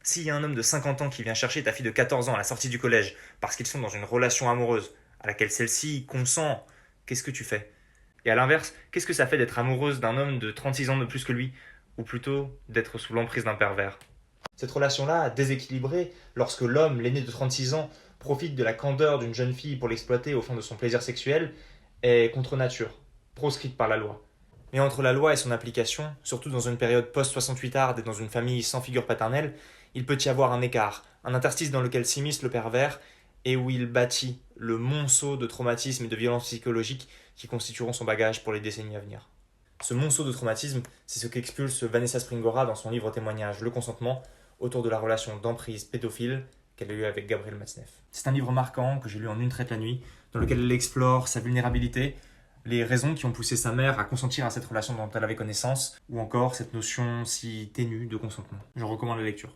S'il y a un homme de 50 ans qui vient chercher ta fille de 14 ans à la sortie du collège parce qu'ils sont dans une relation amoureuse à laquelle celle-ci consent, qu'est-ce que tu fais? Et à l'inverse, qu'est-ce que ça fait d'être amoureuse d'un homme de 36 ans de plus que lui? Ou plutôt d'être sous l'emprise d'un pervers? Cette relation-là, déséquilibrée, lorsque l'homme, l'aîné de 36 ans, profite de la candeur d'une jeune fille pour l'exploiter au fond de son plaisir sexuel, est contre nature, proscrite par la loi. Mais entre la loi et son application, surtout dans une période post-68arde et dans une famille sans figure paternelle, il peut y avoir un écart, un interstice dans lequel s'immisce le pervers et où il bâtit le monceau de traumatismes et de violences psychologiques qui constitueront son bagage pour les décennies à venir. Ce monceau de traumatisme, c'est ce qu'expulse Vanessa Springora dans son livre témoignage Le consentement, autour de la relation d'emprise pédophile qu'elle a eue avec Gabriel Matzneff. C'est un livre marquant que j'ai lu en une traite la nuit, dans lequel elle explore sa vulnérabilité, les raisons qui ont poussé sa mère à consentir à cette relation dont elle avait connaissance, ou encore cette notion si ténue de consentement. Je recommande la lecture.